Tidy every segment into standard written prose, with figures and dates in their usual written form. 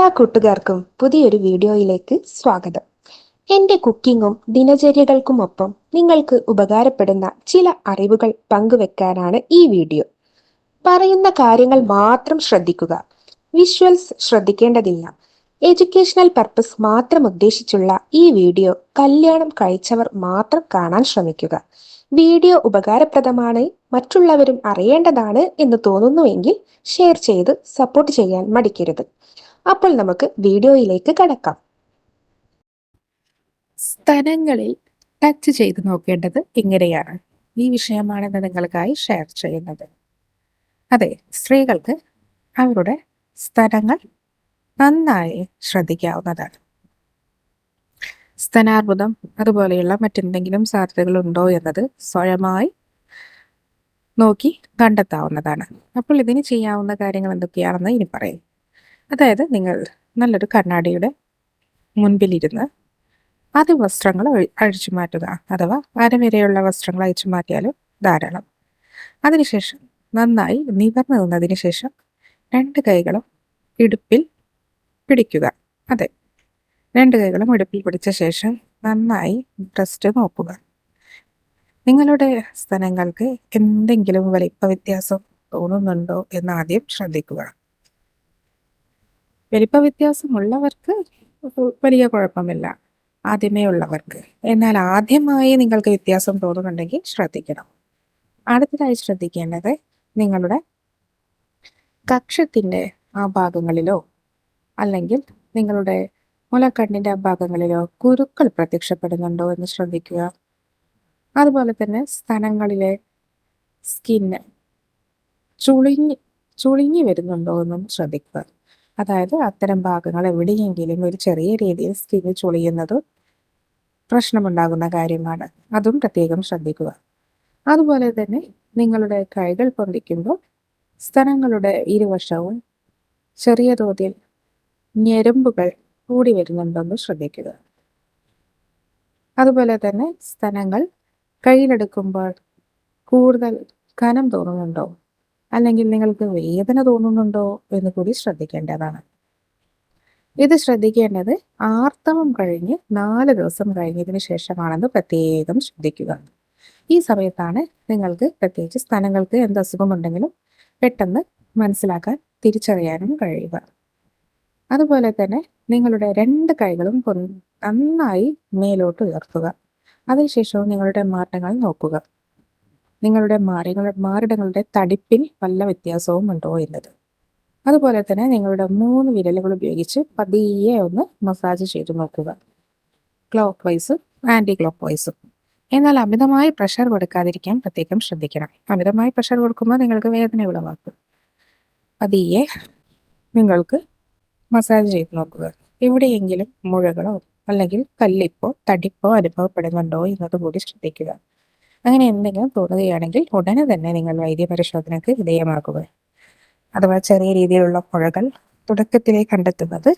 എല്ലാ കൂട്ടുകാർക്കും പുതിയൊരു വീഡിയോയിലേക്ക് സ്വാഗതം. എൻ്റെ കുക്കിങ്ങും ദിനചര്യകൾക്കുമൊപ്പം നിങ്ങൾക്ക് ഉപകാരപ്പെടുന്ന ചില അറിവുകൾ പങ്കുവെക്കാനാണ് ഈ വീഡിയോ. പറയുന്ന കാര്യങ്ങൾ മാത്രം ശ്രദ്ധിക്കുക. വിഷ്വൽസ് ശ്രദ്ധിക്കേണ്ടതില്ല. എഡ്യൂക്കേഷണൽ പർപ്പസ് മാത്രം ഉദ്ദേശിച്ചുള്ള ഈ വീഡിയോ കല്യാണം കഴിച്ചവർ മാത്രം കാണാൻ ശ്രമിക്കുക. വീഡിയോ ഉപകാരപ്രദമാണ്, മറ്റുള്ളവരും അറിയേണ്ടതാണ് എന്ന് തോന്നുന്നുവെങ്കിൽ ഷെയർ ചെയ്ത് സപ്പോർട്ട് ചെയ്യാൻ മടിക്കരുത്. അപ്പോൾ നമുക്ക് വീഡിയോയിലേക്ക് കടക്കാം. സ്ഥലങ്ങളിൽ ടച്ച് ചെയ്ത് നോക്കേണ്ടത് എങ്ങനെയാണ്? ഈ വിഷയമാണ് ഇന്ന് നിങ്ങൾക്കായി ഷെയർ ചെയ്യുന്നത്. അതെ, സ്ത്രീകൾക്ക് അവരുടെ സ്ഥലങ്ങൾ നന്നായി ശ്രദ്ധിക്കാവുന്നതാണ്. സ്തനാർബുദം അതുപോലെയുള്ള മറ്റെന്തെങ്കിലും സാധ്യതകളുണ്ടോ എന്നത് സ്വയമായി നോക്കി കണ്ടെത്താവുന്നതാണ്. അപ്പോൾ ഇതിന് ചെയ്യാവുന്ന കാര്യങ്ങൾ എന്തൊക്കെയാണെന്ന് ഇനി പറയും. അതായത്, നിങ്ങൾ നല്ലൊരു കണ്ണാടിയുടെ മുൻപിലിരുന്ന് ആദ്യം വസ്ത്രങ്ങൾ അഴിച്ചു മാറ്റുക, അഥവാ അരവരെയുള്ള വസ്ത്രങ്ങൾ അഴിച്ചു മാറ്റിയാലും ധാരാളം. അതിനുശേഷം നന്നായി നിവർന്നു നിന്നതിന് ശേഷം 2 കൈകളും ഇടുപ്പിൽ പിടിക്കുക. അതെ, 2 കൈകളും ഇടുപ്പിൽ പിടിച്ച ശേഷം നന്നായി ബ്രസ്റ്റ് നോക്കുക. നിങ്ങളുടെ സ്തനങ്ങൾക്ക് എന്തെങ്കിലും വലിപ്പ വ്യത്യാസം തോന്നുന്നുണ്ടോ എന്ന് ആദ്യം ശ്രദ്ധിക്കുക. വലിപ്പ വ്യത്യാസമുള്ളവർക്ക് വലിയ കുഴപ്പമില്ല, ആദ്യമേ ഉള്ളവർക്ക്. എന്നാൽ ആദ്യമായി നിങ്ങൾക്ക് വ്യത്യാസം തോന്നുന്നുണ്ടെങ്കിൽ ശ്രദ്ധിക്കണം. അടുത്തതായി ശ്രദ്ധിക്കേണ്ടത് നിങ്ങളുടെ കക്ഷത്തിൻ്റെ ആ ഭാഗങ്ങളിലോ അല്ലെങ്കിൽ നിങ്ങളുടെ മുലക്കണ്ണിൻ്റെ ആ ഭാഗങ്ങളിലോ കുരുക്കൾ പ്രത്യക്ഷപ്പെടുന്നുണ്ടോ എന്ന് ശ്രദ്ധിക്കുക. അതുപോലെ തന്നെ സ്തനങ്ങളിലെ സ്കിന്ന് ചുളിഞ്ഞു വരുന്നുണ്ടോ എന്നും ശ്രദ്ധിക്കുക. അതായത് അത്തരം ഭാഗങ്ങൾ എവിടെയെങ്കിലും ഒരു ചെറിയ രീതിയിൽ സ്കിന്ന് ചുളിയുന്നത് പ്രശ്നമുണ്ടാകുന്ന കാര്യമാണ്. അതും പ്രത്യേകം ശ്രദ്ധിക്കുക. അതുപോലെ തന്നെ നിങ്ങളുടെ കൈകൾ പൊന്തിക്കുമ്പോൾ സ്തനങ്ങളുടെ ഇരുവശവും ചെറിയ തോതിൽ ഞരമ്പുകൾ കൂടി വരുന്നുണ്ടെന്ന് ശ്രദ്ധിക്കുക. അതുപോലെ തന്നെ സ്തനങ്ങൾ കയ്യിലെടുക്കുമ്പോൾ കൂടുതൽ കനം തോന്നുന്നുണ്ടോ അല്ലെങ്കിൽ നിങ്ങൾക്ക് വേദന തോന്നുന്നുണ്ടോ എന്ന് കൂടി ശ്രദ്ധിക്കേണ്ടതാണ്. ഇത് ശ്രദ്ധിക്കേണ്ടത് ആർത്തവം കഴിഞ്ഞ് 4 ദിവസം കഴിഞ്ഞതിന് ശേഷമാണെന്ന് പ്രത്യേകം ശ്രദ്ധിക്കുക. ഈ സമയത്താണ് നിങ്ങൾക്ക് പ്രത്യേകിച്ച് സ്തനങ്ങൾക്ക് എന്ത് അസുഖമുണ്ടെങ്കിലും പെട്ടെന്ന് മനസ്സിലാക്കാൻ തിരിച്ചറിയാനും കഴിയുക. അതുപോലെ തന്നെ നിങ്ങളുടെ 2 കൈകളും നന്നായി മേലോട്ട് ഉയർത്തുക. അതിനുശേഷവും നിങ്ങളുടെ മാറ്റങ്ങൾ നോക്കുക. നിങ്ങളുടെ മാറിടങ്ങളുടെ തടിപ്പിൽ വല്ല വ്യത്യാസവും ഉണ്ടോ എന്നത്. അതുപോലെ തന്നെ നിങ്ങളുടെ 3 വിരലുകൾ ഉപയോഗിച്ച് പതിയെ ഒന്ന് മസാജ് ചെയ്ത് നോക്കുക, ക്ലോക്ക് വൈസും ആൻറ്റി ക്ലോക്ക് വൈസും. എന്നാൽ അമിതമായി പ്രഷർ കൊടുക്കാതിരിക്കാൻ പ്രത്യേകം ശ്രദ്ധിക്കണം. അമിതമായി പ്രഷർ കൊടുക്കുമ്പോൾ നിങ്ങൾക്ക് വേദന ഉളവാക്കും. പതിയെ നിങ്ങൾക്ക് മസാജ് ചെയ്ത് നോക്കുക. എവിടെയെങ്കിലും മുഴകളോ അല്ലെങ്കിൽ കല്ലിപ്പോ തടിപ്പോ അനുഭവപ്പെടുന്നുണ്ടോ എന്നതുകൂടി ശ്രദ്ധിക്കുക. അങ്ങനെ എന്തെങ്കിലും തോന്നുകയാണെങ്കിൽ ഉടനെ തന്നെ നിങ്ങൾ വൈദ്യപരിശോധനയ്ക്ക് വിധേയമാക്കുക. അഥവാ ചെറിയ രീതിയിലുള്ള മുഴകൾ തുടക്കത്തിലേ കണ്ടെത്തുന്നത്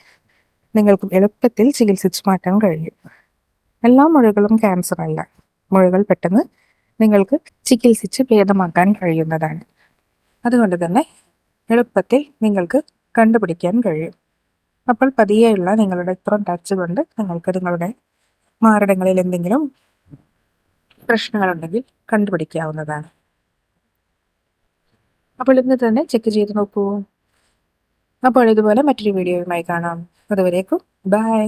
നിങ്ങൾക്ക് എളുപ്പത്തിൽ ചികിത്സിച്ച് മാറ്റാൻ കഴിയും. എല്ലാ മുഴകളും ക്യാൻസർ അല്ല. മുഴകൾ പെട്ടെന്ന് നിങ്ങൾക്ക് ചികിത്സിച്ച് ഭേദമാക്കാൻ കഴിയുന്നതാണ്. അതുകൊണ്ട് തന്നെ എളുപ്പത്തിൽ നിങ്ങൾക്ക് കണ്ടുപിടിക്കാൻ കഴിയും. അപ്പോൾ പതിയെയുള്ള നിങ്ങളുടെ ഇത്രയും ടച്ച് കൊണ്ട് നിങ്ങൾക്ക് നിങ്ങളുടെ മാറിടങ്ങളിൽ എന്തെങ്കിലും പ്രശ്നങ്ങളുണ്ടെങ്കിൽ കണ്ടുപിടിക്കാവുന്നതാണ്. അപ്പോൾ ഇന്ന് തന്നെ ചെക്ക് ചെയ്ത് നോക്കൂ. അപ്പോൾ ഇതുപോലെ മറ്റൊരു വീഡിയോയുമായി കാണാം. അതുവരേക്കും ബൈ.